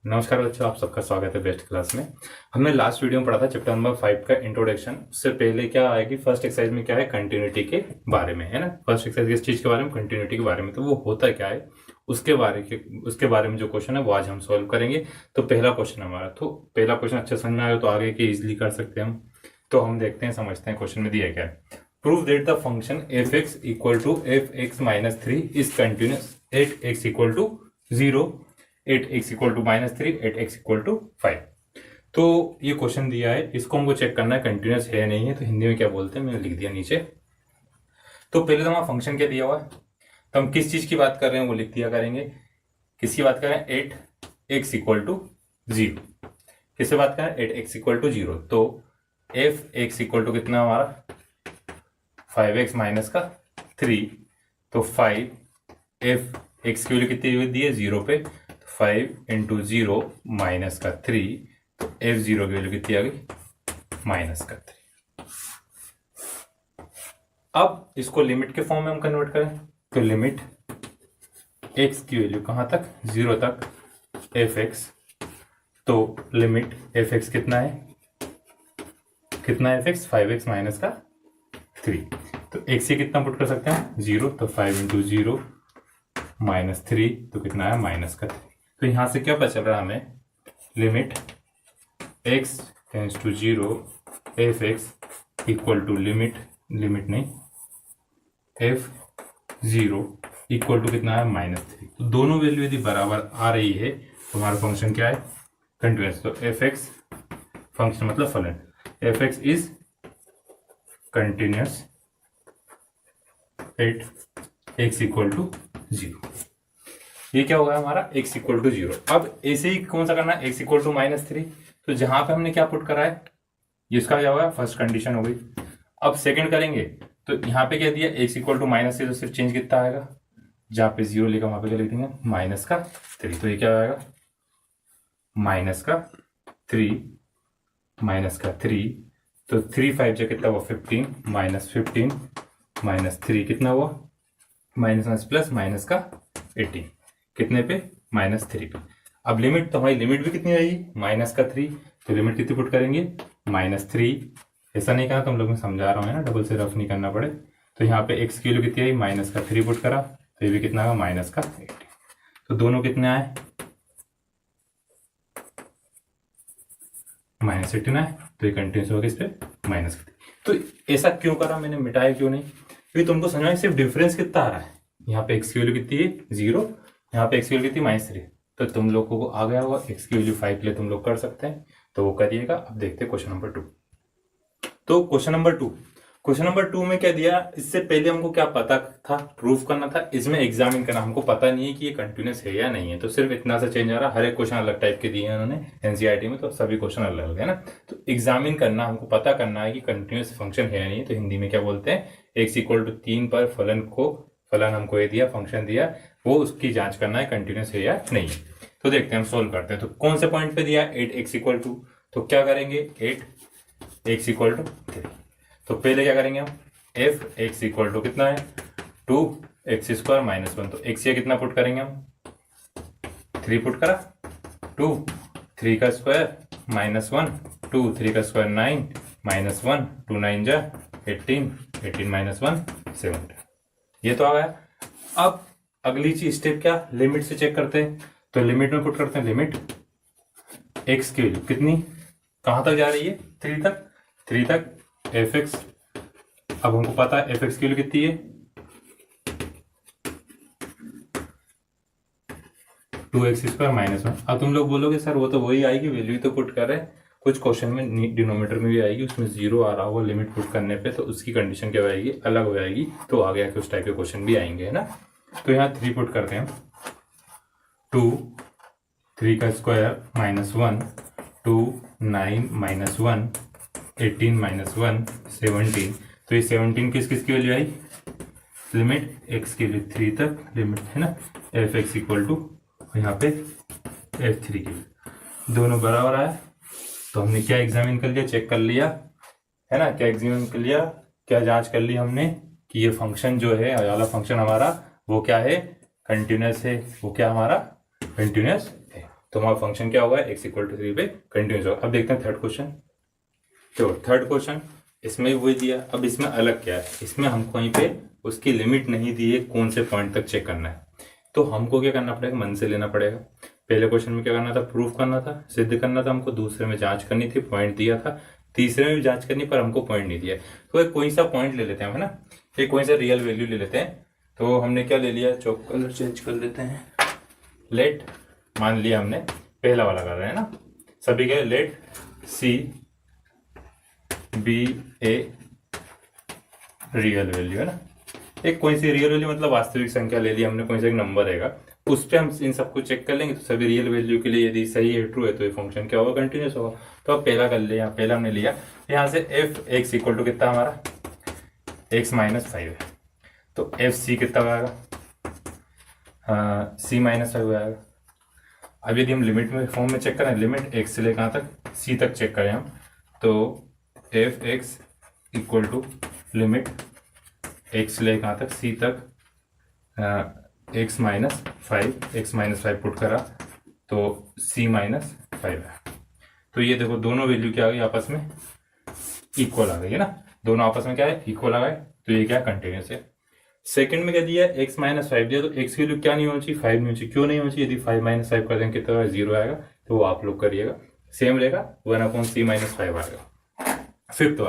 नमस्कार बच्चों, आप सबका स्वागत है बेस्ट क्लास में। हमने लास्ट वीडियो में पढ़ा था चैप्टर नंबर 5 का इंट्रोडक्शन। उससे पहले क्या आएगी फर्स्ट एक्सरसाइज में, क्या है, कंटिन्यूटी के बारे में, है ना। फर्स्ट एक्सरसाइज किस चीज के बारे में, कंटिन्यूटी के बारे में। तो वो होता क्या है उसके बारे में जो क्वेश्चन है वो आज हम सॉल्व करेंगे। तो पहला क्वेश्चन हमारा, तो पहला क्वेश्चन अच्छे समझ में आएगा तो आगे के इजिली कर सकते हैं हम। तो हम देखते हैं, समझते हैं क्वेश्चन में दिया क्या है। Prove that the function f x equal to f x minus three is continuous at x equal to 0, at x equal to minus three, at x equal to 5। तो ये क्वेश्चन दिया है, इसको हमको चेक करना है कंटिन्यूस है या नहीं है। तो हिंदी में क्या बोलते हैं मैंने लिख दिया नीचे। तो पहले तो हमारा फंक्शन क्या दिया हुआ है, तो हम किस चीज की बात कर रहे हैं वो लिख दिया करेंगे। किसकी बात कर रहे हैं, एट एक्स इक्वल टू 0। किससे बात कर रहे हैं, एट एक्स इक्वल टू 0। तो एफ एक्स इक्वल टू कितना हमारा 5x माइनस का 3। तो 5 एफ एक्स की वैल्यू कितनी दी है 0 पे, 5 इंटू 0 माइनस का 3। तो एफ 0 की वैल्यू कितनी आ गई, माइनस का 3। अब इसको लिमिट के फॉर्म में हम कन्वर्ट करें तो लिमिट एक्स की वैल्यू कहां तक, 0 तक, एफ एक्स। तो लिमिट एफ एक्स कितना है, एफ एक्स 5x माइनस का 3। तो एक्स से कितना पुट कर सकते हैं, 0। तो 5 इंटू 0 माइनस 3, तो कितना है, माइनस का 3। तो यहां से क्या पता चल रहा है हमें, limit x tends to 0 f x equal to limit नहीं, एफ 0 इक्वल टू कितना है, माइनस 3। तो दोनों वैल्यू यदि बराबर आ रही है तो हमारा फंक्शन क्या है, कंटिन्यूअस। तो एफ एक्स फंक्शन मतलब फलन, f x is continuous at x equal to 0। ये क्या होगा हमारा, x इक्वल टू 0। अब ऐसे ही कौन सा करना है, x इक्वल टू माइनस 3। तो जहां पे हमने क्या पुट करा है, इसका क्या होगा, फर्स्ट कंडीशन हो गई। अब सेकंड करेंगे तो यहाँ पे क्या दिया, x इक्वल टू माइनस 3। तो सिर्फ चेंज कितना आएगा, जहां पे 0 लिखा वहां पे क्या लिख देंगे, माइनस का 3। तो ये क्या आएगा, माइनस का 3, माइनस का 3। तो 3 5 जो कितना हुआ 15, माइनस 15 माइनस 3 कितना हुआ, माइनस प्लस माइनस का 18, कितने पे, माइनस 3 पे। अब लिमिट, तो हमारी लिमिट भी कितनी आएगी, माइनस का 3। तो लिमिट कितनी पुट करेंगे, माइनस 3। ऐसा नहीं कहा, तुम लोग मैं समझा रहा हूँ, है ना, डबल से रफ नहीं करना पड़े। तो यहाँ पे एक्स की वैल्यू कितनी आई, माइनस का 3 पुट करा, तो ये भी कितना आएगा, माइनस का 18। तो दोनों कितने आए, माइनस 18 आए। तो ये कंटिन्यूस होगा इस पे माइनस का 3। तो ऐसा क्यों करा मैंने, मिटाया क्यों नहीं, क्योंकि तुमको समझ में सिर्फ डिफरेंस कितना आ रहा है। यहाँ पे एक्स की वैल्यू कितनी है 0, यहाँ पे एक्स की वैल्यू कितनी माइनस 3। तो तुम लोगों को आ गया होगा, एक्स की वैल्यू 5 ले तुम लोग कर सकते हैं, तो वो करिएगा। अब देखते हैं क्वेश्चन नंबर 2। तो क्वेश्चन नंबर 2 में क्या दिया, इससे पहले हमको क्या पता था, प्रूफ करना था, इसमें एग्जामिन करना। हमको पता नहीं है कि ये कंटिन्यूस है या नहीं है, तो सिर्फ इतना सा चेंज आ रहा है। हर एक क्वेश्चन अलग टाइप के दिए हैं उन्होंने एनसीईआरटी में, तो सभी क्वेश्चन अलग अलग है ना। तो एग्जामिन करना, हमको पता करना है कि कंटिन्यूस फंक्शन है या नहीं। तो हिंदी में क्या बोलते हैं, एक्स इक्वल टू 3 पर फलन हमको ये दिया, फंक्शन दिया, वो उसकी जांच करना है कंटिन्यूस है या नहीं। तो देखते हैं, हम सोल्व करते हैं। तो कौन से पॉइंट पे दिया, 8x इक्वल टू, तो क्या करेंगे, 8x इक्वल टू 3। तो पहले क्या करेंगे हम, एफ एक्स इक्वल टू कितना है, 2x स्क्वायर माइनस 1। तो x ये कितना पुट करेंगे हम, 3 पुट करा, 2 3 का स्क्वायर माइनस 1, 2 3 का स्क्वायर 9 माइनस 1, 2 9 जा 18, 18 माइनस 1 17। ये तो आ गया। अब अगली चीज स्टेप क्या, लिमिट से चेक करते हैं। तो लिमिट में पुट करते हैं, लिमिट एक्स की वैल्यू कितनी, कहां तक जा रही है, 3 तक एफ एक्स। अब हमको पता है एफ एक्स की वैल्यू कितनी है, 2x स्क्वायर माइनस 1। अब तुम लोग बोलोगे सर वो तो वही आएगी, वैल्यू तो पुट कर रहे हैं, कुछ क्वेश्चन में डिनोमीटर में भी आएगी, उसमें 0 आ रहा होगा लिमिट पुट करने पे, तो उसकी कंडीशन क्या हो जाएगी, अलग हो जाएगी। तो आगे आके उस टाइप के क्वेश्चन भी आएंगे, है ना। तो यहाँ 3 पुट करते हैं, 2 3 का स्क्वायर माइनस 1, 2 9 माइनस 1 18 माइनस 1 17। तो ये 17 किस की वैल्यू आई, लिमिट एक्स की वैल्यू 3 तक, लिमिट है ना, एफ एक्स इक्वल टू यहाँ पे f3 की, दोनों बराबर आया। तो हमने क्या एग्जामिन कर लिया, चेक कर लिया, है ना, क्या एग्जामिन कर लिया, क्या जांच कर ली हमने कि ये फंक्शन जो है, वाला फंक्शन हमारा वो क्या है, कंटिन्यूअस है, वो क्या हमारा कंटिन्यूअस है। तो हमारा फंक्शन क्या होगा, x इक्वल टू 3 पे कंटिन्यूस होगा। अब देखते हैं थर्ड क्वेश्चन। तो थर्ड क्वेश्चन इसमें वही दिया, अब इसमें अलग क्या है, इसमें हमको वहीं पे उसकी लिमिट नहीं दी है, कौन से पॉइंट तक चेक करना है। तो हमको क्या करना पड़ेगा, मन से लेना पड़ेगा। पहले क्वेश्चन में क्या करना था, प्रूफ करना था, सिद्ध करना था हमको। दूसरे में जांच करनी थी, पॉइंट दिया था। तीसरे में भी जांच करनी, पर हमको पॉइंट नहीं दिया। तो एक कोई सा पॉइंट ले लेते हैं, है ना, एक कोई सा रियल वैल्यू ले लेते हैं। तो हमने क्या ले लिया, चौक कलर चेंज कर लेते हैं। लेट मान लिया हमने पहला वाला कर रहे हैं ना सभी के, let c be a real value, है ना। एक कोई सी रियल वैल्यू मतलब वास्तविक संख्या ले लिया हमने, कोई सा एक नंबर रहेगा, उस पर हम इन सबको चेक कर लेंगे। तो सभी रियल वैल्यू के लिए यदि सही है, ट्रू है, तो ये फंक्शन क्या होगा, कंटिन्यूस होगा। तो अब पहला कर लिया, पहला हमने लिया यहाँ से एफ एक्स इक्वल टू कितना हमारा x माइनस 5 है। तो एफ सी कितना आएगा, सी माइनस 5 आएगा। अब यदि हम लिमिट में फॉर्म में चेक करें, लिमिट x से लेकर कहाँ तक, c तक चेक करें हम, तो f x equal to limit x से लेकर कहाँ तक, c तक x माइनस 5 पुट करा तो c माइनस 5 है। तो ये देखो दोनों वैल्यू क्या आ गई, आपस में इक्वल आ गई है ना, दोनों आपस में क्या है, इक्वल आ गए। तो ये क्या कंटिन्यूस है। सेकंड में क्या दिया, x माइनस 5 दिया, तो x की वैल्यू क्या नहीं होनी चाहिए, 5 नहीं होनी चाहिए। क्यों नहीं होनी चाहिए, यदि 5 माइनस 5 कर देंगे कितना 0 आएगा, तो वो आप लोग करिएगा, सेम रहेगा 1/c माइनस 5 आएगा। फिफ्थ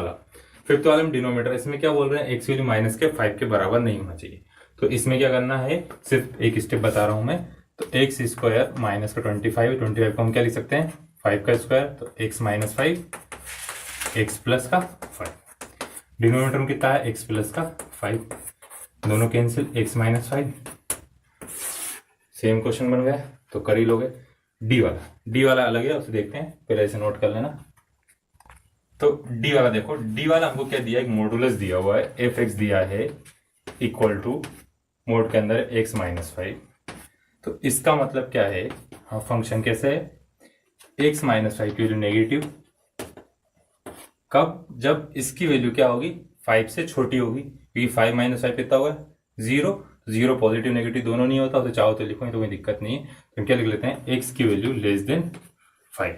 वाला में डिनोमीटर, इसमें क्या बोल रहे हैं, x की वैल्यू माइनस के 5 के बराबर नहीं होना चाहिए। तो इसमें क्या करना है, सिर्फ एक स्टेप बता रहा हूं मैं। तो एक्स स्क्वायर माइनस का 25 को हम क्या लिख सकते हैं, 5 का स्क्वायर, तो x माइनस 5 x प्लस का 5। डिनोमीटर में कितना है, x प्लस का 5, दोनों cancel, x minus 5। Same question बन गया, तो कर ही लोगे। डी वाला अलग है, उसे देखते हैं, पहले इसे नोट कर लेना। तो डी वाला देखो, डी वाला हमको क्या दिया, एक मॉडुलस दिया हुआ है, एफ एक्स दिया है इक्वल टू मोड के अंदर x माइनस 5। तो इसका मतलब क्या है, हाँ फंक्शन कैसे है, x माइनस 5 की वैल्यू नेगेटिव कब, जब इसकी वैल्यू क्या होगी, 5 से छोटी होगी, क्योंकि 5 माइनस 5 कितना हुआ है, 0 पॉजिटिव नेगेटिव दोनों नहीं होता, तो चाहो तो लिखो, तो कोई दिक्कत नहीं है। तो हम क्या लिख लेते हैं, x की value less than 5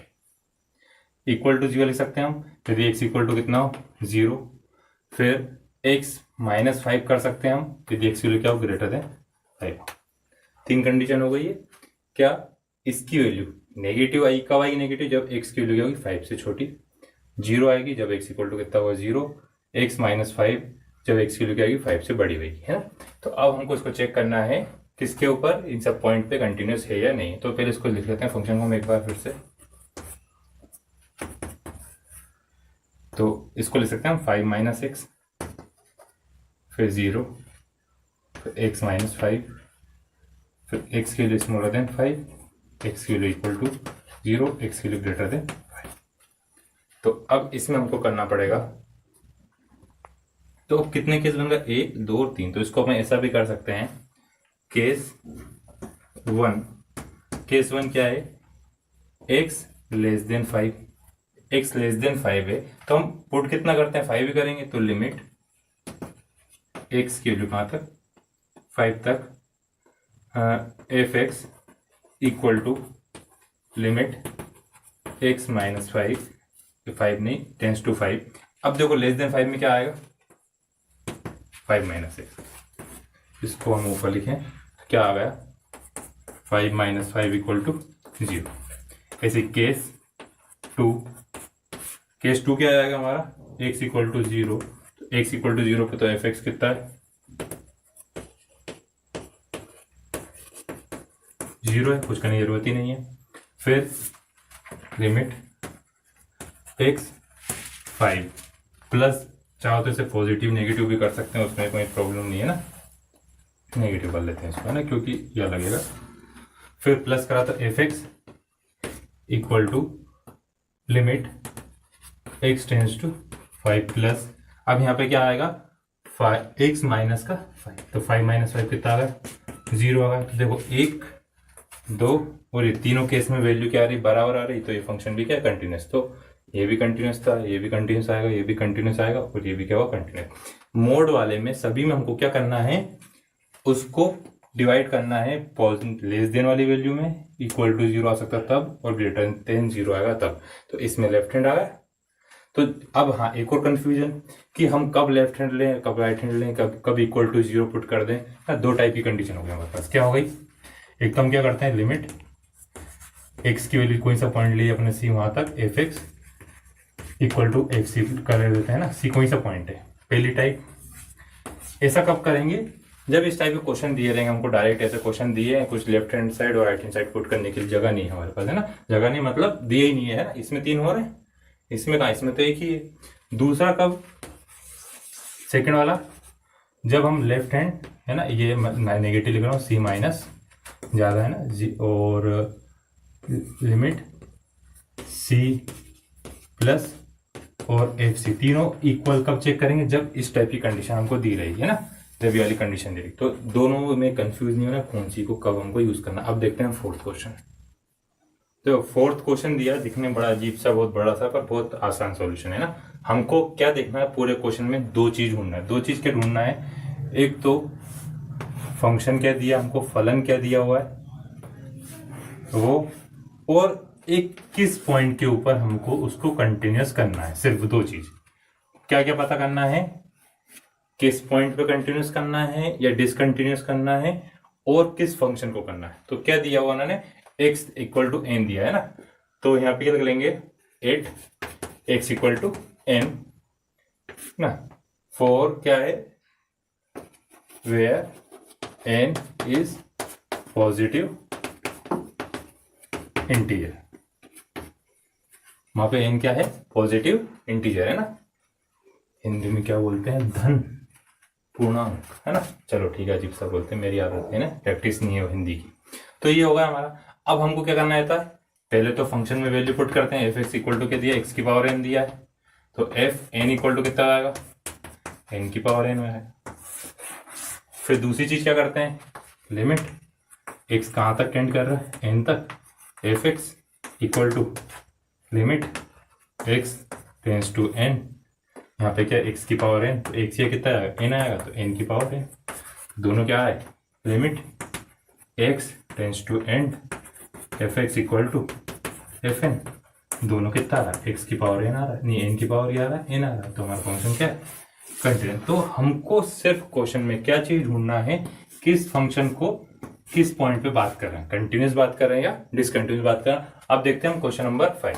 equal to 0 लिख सकते हैं हम। यदि x इक्वल टू कितना हो, 0, फिर x माइनस 5 कर सकते हैं हम, यदि x की वैल्यू क्या हो, ग्रेटर देन 5। 3 कंडीशन हो गई है। क्या, इसकी वैल्यू नेगेटिव आई, कब आएगी नेगेटिव, जब x की वैल्यू क्या होगी, 5 से छोटी। 0 आएगी जब x इक्वल टू कितना होगा, 0। x माइनस 5 जब x की वैल्यू क्या आएगी, 5 से बड़ी होगी, है ना। तो अब हमको इसको चेक करना है किसके ऊपर, इन सब पॉइंट पे कंटिन्यूस है या नहीं। तो पहले इसको लिख लेते हैं फंक्शन को हम एक बार फिर से। तो इसको लिख सकते हैं हम 5 माइनस एक्स, फिर 0, फिर x माइनस 5, फिर x की वैल्यू स्मॉलर देन 5, x की वैल्यू इक्वल टू 0, x की वैल्यू ग्रेटर देन 5। तो अब इसमें हमको करना पड़ेगा, तो कितने केस बन गए, 1 2 और 3। तो इसको हम ऐसा भी कर सकते हैं, केस 1 क्या है, x less than 5, x less than 5 है, तो हम पुट कितना करते हैं, 5 ही करेंगे। तो लिमिट x की वैल्यू कहाँ तक, 5 तक, f x equal to limit x minus 5 नहीं, टेंस टू 5। अब देखो लेस देन 5 में क्या आएगा, 5 माइनस एक्स। इसको हम ऊपर लिखें, क्या आ गया, 5 माइनस 5 इक्वल टू 0। ऐसे केस 2 क्या आएगा हमारा, x इक्वल टू 0। तो x इक्वल टू 0 पे तो एफ एक्स कितना है, 0 है, कुछ करने की जरूरत ही नहीं है। फिर लिमिट x 5 प्लस, चाहो तो इसे पॉजिटिव नेगेटिव भी कर सकते हैं, उसमें कोई प्रॉब्लम नहीं है ना, नेगेटिव कर लेते हैं इसको, है ना, क्योंकि यह लगेगा। फिर प्लस करा तो f x equal to limit x tends to 5 plus, अब यहाँ पे क्या आएगा, x माइनस का 5। तो 5 माइनस 5 कितना आ गया, 0 आ गया। तो देखो 1 2 और ये तीनों केस में वैल्यू क्या आ रही, बराबर आ रही, तो ये फंक्शन भी क्या है, कंटिन्यूस। तो ये भी कंटिन्यूस था, ये भी कंटिन्यूस आएगा, ये भी कंटिन्यूस आएगा, और ये भी क्या होगा, कंटिन्यूस। मोड वाले में सभी में हमको क्या करना है, उसको डिवाइड करना है लेस देन वाली वैल्यू में, इक्वल टू 0 आ सकता है तब, और ग्रेटर देन 0 आएगा तब। तो इसमें लेफ्ट हैंड आ गया। तो अब हाँ, एक और कंफ्यूजन कि हम कब लेफ्ट हैंड लें, कब राइट हैंड लें, कब इक्वल टू 0 पुट कर दें। दो टाइप की कंडीशन हो गई हमारे पास। क्या हो गई, एक तो हम क्या करते हैं, लिमिट x की वैल्यू कोई सा पॉइंट लिए अपने c वहां तक, f x equal to f c कर देते हैं ना, c कोई सा पॉइंट है, पहली टाइप। ऐसा कब करेंगे, जब इस टाइप के क्वेश्चन दिए रहेंगे हमको, डायरेक्ट ऐसे क्वेश्चन दिए हैं, कुछ लेफ्ट हैंड साइड और राइट हैंड साइड पुट करने की जगह नहीं है हमारे पास, है ना, जगह नहीं मतलब दिए ही नहीं है ना, इसमें 3 हो रहे हैं, इसमें कहा, इसमें तो एक ही है। दूसरा कब, सेकंड वाला, जब हम लेफ्ट हैंड, है ना, ये नेगेटिव लिख रहा हूँ, c माइनस ज़्यादा है ना जी, और लिमिट c प्लस और एफ सी तीनों इक्वल कब चेक करेंगे, जब इस टाइप की कंडीशन हमको दी रही है ना, जब ये वाली कंडीशन दी रही। तो दोनों में कंफ्यूज नहीं होना कौन सी को कब हमको यूज करना। अब देखते हैं फोर्थ क्वेश्चन। तो फोर्थ क्वेश्चन दिया, दिखने में बड़ा अजीब सा, बहुत बड़ा सा, पर बहुत आसान सॉल्यूशन है ना। हमको क्या देखना है, पूरे क्वेश्चन में दो चीज ढूंढना है। दो चीज क्या ढूंढना है, एक तो फंक्शन क्या दिया हमको, फलन क्या दिया हुआ है वो, और एक किस पॉइंट के ऊपर हमको उसको कंटिन्यूस करना है। सिर्फ दो चीज, क्या क्या पता करना है, किस पॉइंट पे कंटिन्यूस करना है या डिसकंटिन्यूस करना है, और किस फंक्शन को करना है। तो क्या दिया हुआ उन्होंने, x इक्वल टू n दिया है ना, तो यहाँ पे क्या लिख लेंगे, 8 x इक्वल टू n ना, 4 क्या है, where n is positive integer. वहां पे n क्या है, पॉजिटिव इंटीजर है ना, हिंदी में क्या बोलते हैं, धन पूर्णांक, है ना। चलो ठीक है, अजीब सा बोलते हैं, मेरी आदत है ना, प्रैक्टिस नहीं है हिंदी की। तो ये होगा हमारा। अब हमको क्या करना रहता है, पहले तो फंक्शन में वैल्यू पुट करते हैं, एफ एक्स इक्वल टू क्या दिया, एक्स की पावर n दिया है, तो एफ एन इक्वल टू कितना आएगा, n की पावर n है। फिर दूसरी चीज क्या करते हैं, लिमिट x कहाँ तक टेंड कर रहा है, n तक, f x equal to limit x tends to n, यहाँ पे क्या x की पावर n, तो x ये कितना आएगा, n आएगा, तो n की पावर n। दोनों क्या है, limit x tends to n, f x equal to f n, दोनों कितना आ रहा है, x की पावर n आ रहा है, नहीं n की पावर ये आ रहा है, n आ रहा है, तो हमारा फंक्शन क्या है, कंटिन्यूस। तो हमको सिर्फ क्वेश्चन में क्या चीज ढूंढना है, किस फंक्शन को किस पॉइंट पे बात कर रहे हैं, कंटिन्यूस बात कर रहे हैं या डिसकंटिन्यूस बात कर रहे हैं। अब देखते हैं हम क्वेश्चन नंबर 5,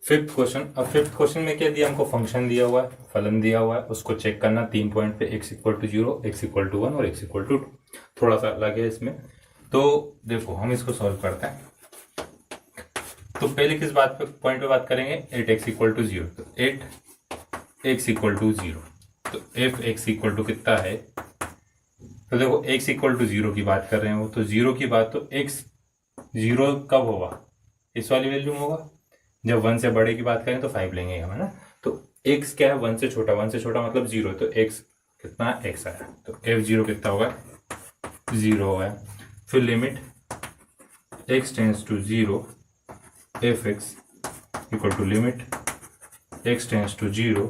फिफ्थ क्वेश्चन। अब फिफ्थ क्वेश्चन में क्या दिया हमको, फंक्शन दिया हुआ है, फलन दिया हुआ है, उसको चेक करना 3 पॉइंट पे, x equal to 0, x equal to 1 और x इक्वल टू 2। थोड़ा सा अलग है इसमें, तो देखो हम इसको सॉल्व करते हैं। तो पहले किस बात पे, पॉइंट पे बात करेंगे, 8x इक्वल टू 0, तो 8x इक्वल टू 0, तो एफ एक्स इक्वल टू कितना है, तो देखो x इक्वल टू 0 की बात कर रहे हैं वो, तो 0 की बात, तो x 0 कब होगा, इस वाली वैल्यू में होगा। जब 1 से बड़े की बात करें तो 5 लेंगे हम, है ना। तो x क्या है, 1 से छोटा, 1 से छोटा मतलब 0, तो x कितना, x आया, तो f0 कितना होगा, 0 होगा। फिर limit x tends to 0, f x equal to limit x tends to 0,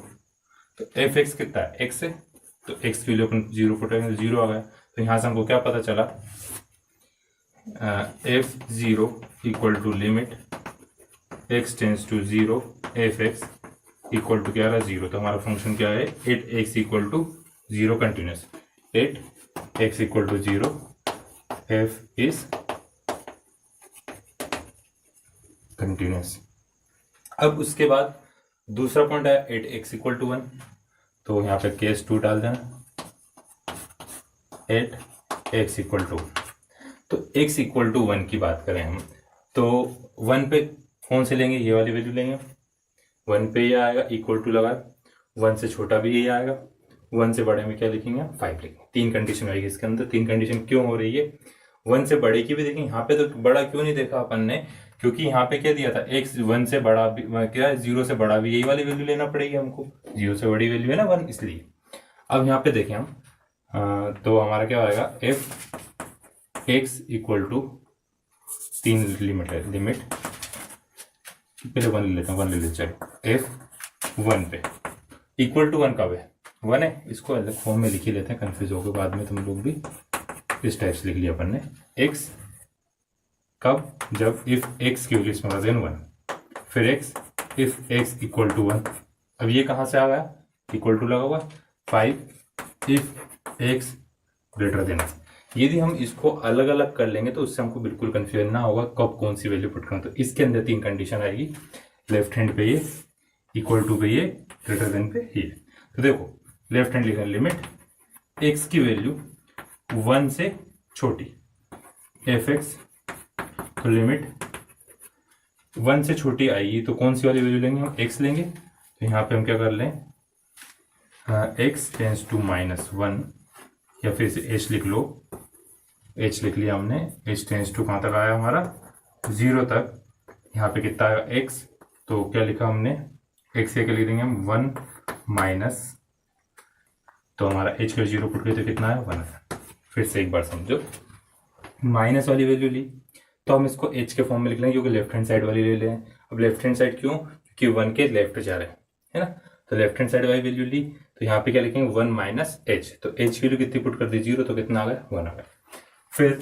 तो एफ एक्स कितना है, x है, तो x की वैल्यू अपन 0 पुट करेंगे, 0 आ गया। तो यहाँ से हमको क्या पता चला, f0 equal to limit x tends to 0, f x equal to क्या रहा, 0। तो हमारा फंक्शन क्या है, 8x equal to 0 continuous, 8x equal to 0, f is continuous. अब उसके बाद दूसरा पॉइंट है 8x इक्वल टू 1, तो यहाँ पे केस 2 डाल देना, 8x इक्वल टू, तो x इक्वल टू 1 की बात करें हम, तो 1 पे कौन से लेंगे, ये वाली वैल्यू लेंगे, 1 पे ये आएगा, इक्वल टू लगा, 1 से छोटा भी ये आएगा, 1 से बड़े में क्या लिखेंगे, 5 लिखेंगे। 3 कंडीशन आएगी इसके अंदर। 3 कंडीशन क्यों हो रही है, 1 से बड़े की भी देखेंगे, यहाँ पे तो बड़ा क्यों नहीं देखा अपन ने, क्योंकि यहाँ पे क्या दिया था, x 1 से बड़ा भी क्या है, 0 से बड़ा भी, यही वाली वैल्यू लेना पड़ेगी हमको, 0 से बड़ी वैल्यू है ना 1, इसलिए। अब यहाँ पे देखें हम, तो हमारा क्या आएगा, f x equal to 3 limit है, लिमिट पहले 1 ले लेते हैं, 1 ले लेते हैं, एफ 1 पे इक्वल टू 1 कब है, 1 है, इसको अलग फॉर्म में लिख ही लेते हैं, कंफ्यूज होकर बाद में तुम लोग भी। इस टाइप से लिख लिया अपन ने x कब, जब इफ x की वैल्यू स्मॉलर देन 1, फिर x if x equal to 1। अब ये कहाँ से आ गया, इक्वल टू लगा हुआ 5 इफ x ग्रेटर देन। यदि हम इसको अलग अलग कर लेंगे तो उससे हमको बिल्कुल कंफ्यूजन ना होगा कब कौन सी वैल्यू पुट करना। तो इसके अंदर 3 कंडीशन आएगी, लेफ्ट हैंड पे ये, इक्वल टू पे ये, ग्रेटर देन पे ये। तो देखो लेफ्ट हैंड लिखा लिमिट x की वैल्यू 1 से छोटी fx, तो लिमिट 1 से छोटी आएगी तो कौन सी वाली वैल्यू लेंगे हम, x लेंगे। तो यहाँ पे हम क्या कर लें, x टेंस टू -1, या फिर इसे h लिख लो, h लिख लिया हमने, h टेंस टू कहाँ तक आया हमारा 0 तक। यहाँ पे कितना आया x, तो क्या लिखा हमने, x के लिख देंगे हम 1 माइनस, तो हमारा h का 0 पुट किया तो कितना है 1 आया। फिर से एक बार समझो, माइनस वाली वैल्यू ली तो हम इसको h के फॉर्म में लिख लेंगे क्योंकि लेफ्ट हैंड साइड वाली ले लें। अब लेफ्ट हैंड साइड क्यों, क्योंकि 1 के लेफ्ट जा रहे हैं, है ना। तो लेफ्ट हैंड साइड वाली वैल्यू ली तो यहाँ पे क्या लिखेंगे 1 माइनस h, तो h की वैल्यू कितनी पुट कर दी 0, तो कितना आ गया 1 आ गया। फिर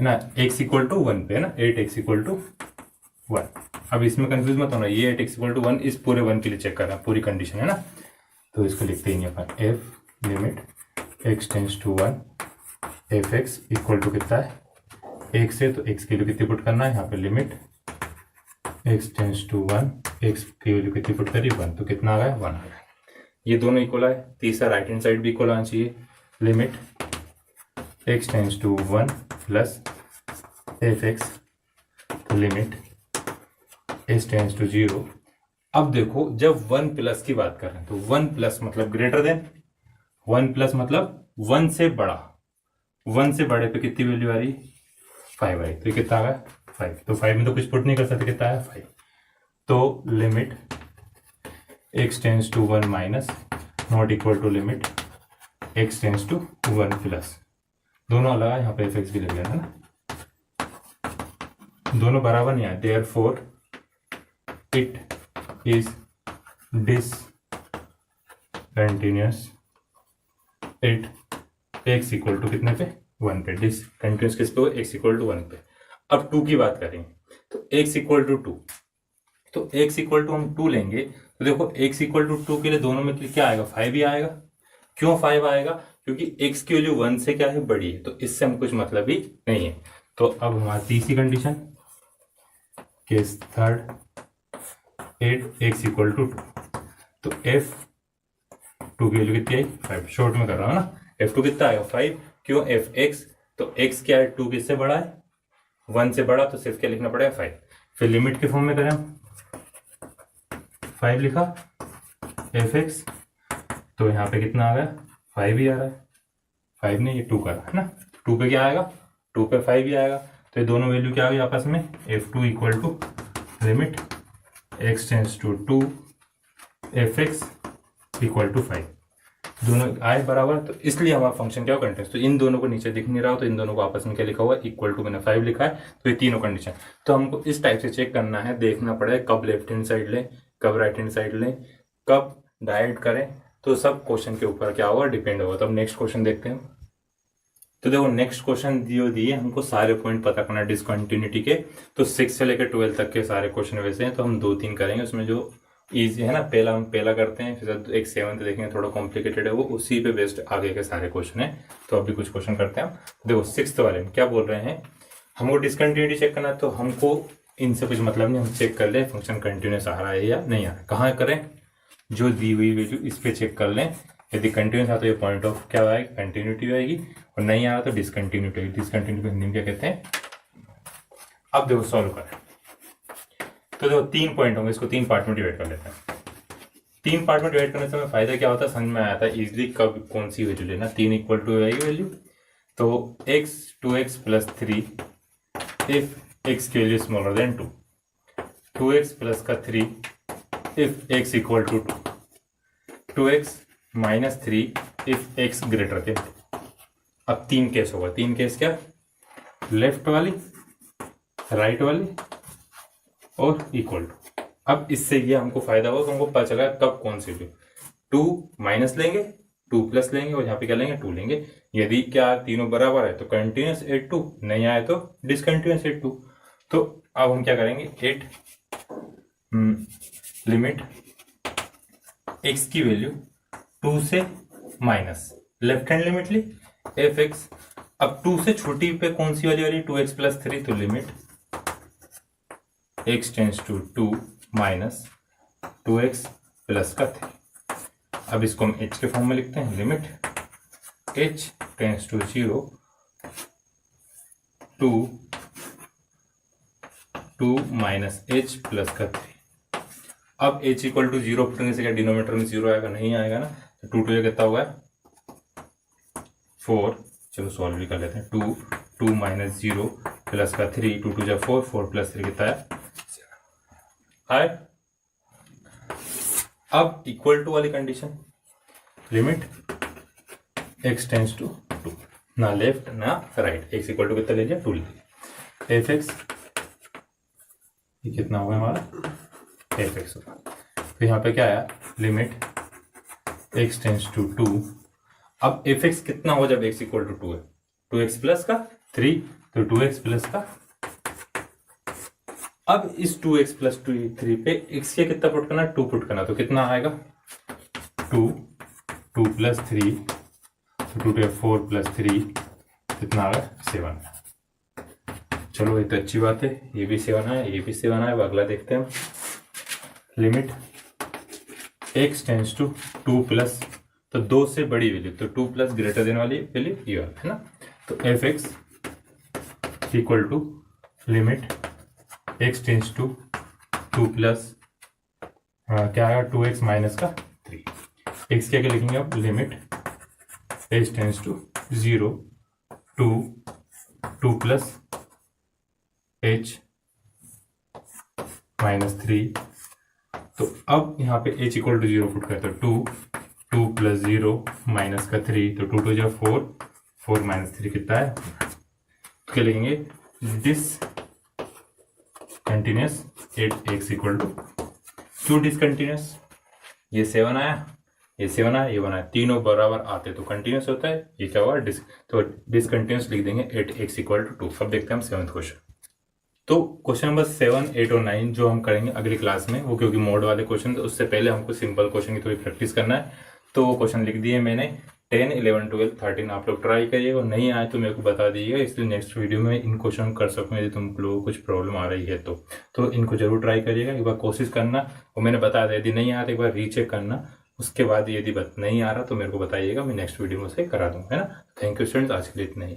ना x इक्वल टू 1 पे है ना, 8x इक्वल टू 1। अब इसमें कंफ्यूज मत होना, ये 8x इक्वल टू 1 इस पूरे 1 के लिए चेक कर रहा है, पूरी कंडीशन है ना। तो इसको लिखते हैं अपन f limit x tends to 1 fx equal to कितना है x है, तो x की वैल्यू कितनी पुट करना है, यहाँ पे limit x tends to 1 x की वैल्यू कितनी पुट करी 1, तो कितना आ गया 1 आ गया। ये दोनों इक्वल है। तीसरा राइट हैंड साइड भी इक्वल आना चाहिए, limit x tends to 1 plus fx, तो लिमिट h टेंस टू 0। अब देखो जब 1 प्लस की बात कर रहे हैं तो 1 प्लस मतलब ग्रेटर देन, 1 प्लस मतलब 1 से बड़ा, 1 से बड़े पे कितनी वैल्यू आ रही 5 आई, तो ये कितना आ गया 5। तो 5 में तो कुछ पुट नहीं कर सकते, कितना है 5। तो limit x tends to 1 minus not equal to limit x tends to 1 plus, दोनों अलग है, यहाँ पे fx भी लग गया था ना, दोनों बराबर नहीं आए, therefore it is discontinuous at x equal to कितने पे 1 पे, डिसकंटिन्यूअस किस पे, x इक्वल टू 1 पे। अब 2 की बात करेंगे तो x इक्वल टू 2, तो x इक्वल टू हम 2 लेंगे तो देखो x इक्वल टू 2 के लिए दोनों में क्या आएगा 5 ही आएगा। क्यों 5 आएगा, क्योंकि x की वैल्यू 1 से क्या है बड़ी है, तो इससे हम कुछ मतलब ही नहीं है। तो अब हमारी तीसरी condition, case third 8x equal to 2, तो f2 की वैल्यू कितनी आई 5, शॉर्ट में कर रहा हूँ ना, f2 कितना आएगा 5, क्यों fx, तो x क्या है 2 किससे बड़ा है 1 से बड़ा, तो सिर्फ क्या लिखना पड़ेगा 5। फिर लिमिट के फॉर्म में करें 5 लिखा fx, तो यहाँ पे कितना आ गया 5 ही आ रहा है, 5 नहीं ये 2 का है ना, 2 पे क्या आएगा 2 पे 5 ही आएगा। तो ये दोनों वैल्यू क्या आ गई आपस में, f2 equal to limit x tends to 2 fx equal to 5, दोनों आए बराबर, तो इसलिए हमारा फंक्शन क्या हो कंटिन्यूअस। तो इन दोनों को नीचे दिख नहीं रहा हो तो इन दोनों को आपस में क्या लिखा हुआ है, इक्वल टू मैंने 5 लिखा है। तो ये तीनों कंडीशन, तो हमको इस टाइप से चेक करना है, देखना पड़ेगा कब लेफ्ट हैंड साइड लें, कब राइट हैंड साइड लें, कब डायरेक्ट करें, तो सब क्वेश्चन के ऊपर क्या होगा डिपेंड होगा। तो अब नेक्स्ट क्वेश्चन देखते हैं। तो देखो नेक्स्ट क्वेश्चन दिए हमको सारे पॉइंट पता करना डिसकंटिन्यूटी के, तो 6 से लेकर 12 तक के सारे क्वेश्चन वैसे हैं, तो हम 2-3 करेंगे, उसमें जो इजी है ना पहला हम पहला करते हैं, फिर एक 7th देखेंगे थोड़ा कॉम्प्लिकेटेड है वो, उसी पे बेस्ड आगे के सारे क्वेश्चन है। तो अभी कुछ क्वेश्चन करते हैं। देखो 6th वाले में क्या बोल रहे हैं, हमको डिसकंटिन्यूटी चेक करना है, तो हमको इनसे कुछ मतलब नहीं, हम चेक कर ले फंक्शन कंटिन्यूस आ रहा है या नहीं आ रहा है। कहाँ करें, जो दी हुई वैल्यू इस पे चेक कर लें, यदि कंटिन्यूस आता तो ये पॉइंट ऑफ क्या आएगी कंटिन्यूटी आएगी, और नहीं आ रहा तो डिसकंटिन्यूटी आएगी। डिसकंटिन्यूटी हिंदी में क्या कहते हैं। अब देखो सॉल्व करें, तो देखो 3 पॉइंट होंगे, इसको 3 पार्ट में डिवाइड कर लेते हैं। 3 पार्ट में डिवाइड करने से हमें फायदा क्या होता है, समझ में आया था इजिली कब कौन सी वैल्यू लेना। 3 इक्वल टू आएगी वैल्यू, तो x 2x plus 3 if x की value smaller than 2, 2x plus का 3 if x equal to 2, 2x minus 3 if x greater than 2। अब 3 केस होगा, 3 केस क्या, लेफ्ट वाली, राइट वाली और इक्वल टू। अब इससे ये हमको फायदा होगा, हमको पता चला कब कौन सी वैल्यू, 2 माइनस लेंगे 2 प्लस लेंगे और यहाँ पे क्या लेंगे 2 लेंगे। यदि क्या तीनों बराबर है तो कंटिन्यूस 8 2, नहीं आए तो डिसकंटिन्यूस 8 2। तो अब हम क्या करेंगे 8 लिमिट x की वैल्यू 2 से माइनस लेफ्ट हैंड लिमिट ली एफ एक्स। अब 2 से छोटी पे कौन सी वाली 2x प्लस 3, तो limit x tends to 2 minus 2x plus का 3। अब इसको हम h के फॉर्म में लिखते हैं, limit h tends to 0 2 minus h plus का 3। अब h इक्वल टू 0 पुटने से क्या डिनोमिनेटर में 0 आएगा, नहीं आएगा ना, तो 2 2 कितना होगा 4। चलो सॉल्व भी कर लेते हैं। 2 माइनस 0 प्लस का 3, 2 2 जा 4, 4 प्लस 3 कितना है। अब इक्वल टू वाली condition, limit x tends to 2, ना लेफ्ट ना राइट, x इक्वल टू कितना ले लिया 2 ले लिया। एफ एक्स ये कितना होगा हमारा एफ एक्स होगा। तो यहाँ पे क्या आया, लिमिट x टेंस टू 2। अब एफ एक्स कितना हो जब x इक्वल टू 2 है, 2x प्लस का 3, तो 2x प्लस का। अब इस 2x प्लस 3 पे x के कितना पुट करना, 2 पुट करना, तो कितना आएगा 2 प्लस 3, तो 2 4 प्लस 3 कितना आ गया 7। चलो ये तो अच्छी बात है, ये भी 7 है, ये भी 7 है। अब अगला देखते हैं, limit x tends to 2 plus, तो 2 से बड़ी वैल्यू, तो 2 प्लस ग्रेटर देन वाली वैल्यू ये है ना। तो f x equal to limit x tends to 2 plus क्या आएगा 2x माइनस का 3। x क्या लिखेंगे अब, limit h tends to 0 2 plus h minus 3। तो अब यहाँ पे h इक्वल टू 0 पुट करते हो, 2 प्लस 0 माइनस का 3, तो 2 2 जा 4, 4 माइनस 3 कितना है। तो क्या लिखेंगे, discontinuous 8x equal to, क्यों डिसकंटिन्यूस, ये 7 आया, ये 7 आया, ये 1 आया, तीनों बराबर आते तो कंटिन्यूस होता है, ये क्या हुआ तो डिसकंटिन्यूस लिख देंगे 8x इक्वल टू 2। अब देखते हैं हम 7th क्वेश्चन। तो क्वेश्चन नंबर 7, 8 और 9 जो हम करेंगे अगली क्लास में, वो क्योंकि मोड वाले क्वेश्चन, तो उससे पहले हमको सिंपल क्वेश्चन की थोड़ी प्रैक्टिस करना है। तो वो क्वेश्चन लिख दिए मैंने, 10, 11, 12, 13 आप लोग ट्राई करिएगा, और नहीं आए तो मेरे को बता दीजिएगा, इसलिए नेक्स्ट वीडियो में इन क्वेश्चन कर सकूँ यदि तुम लोगों को कुछ प्रॉब्लम आ रही है तो इनको जरूर ट्राई करिएगा, एक बार कोशिश करना। और मैंने बताया था यदि नहीं आ रहा तो एक बार रीचेक करना, उसके बाद यदि नहीं आ रहा तो मेरे को बताइएगा, मैं नेक्स्ट वीडियो में से करा दूँ, है ना। थैंक यू स्टूडेंट्स, आज के लिए इतना ही।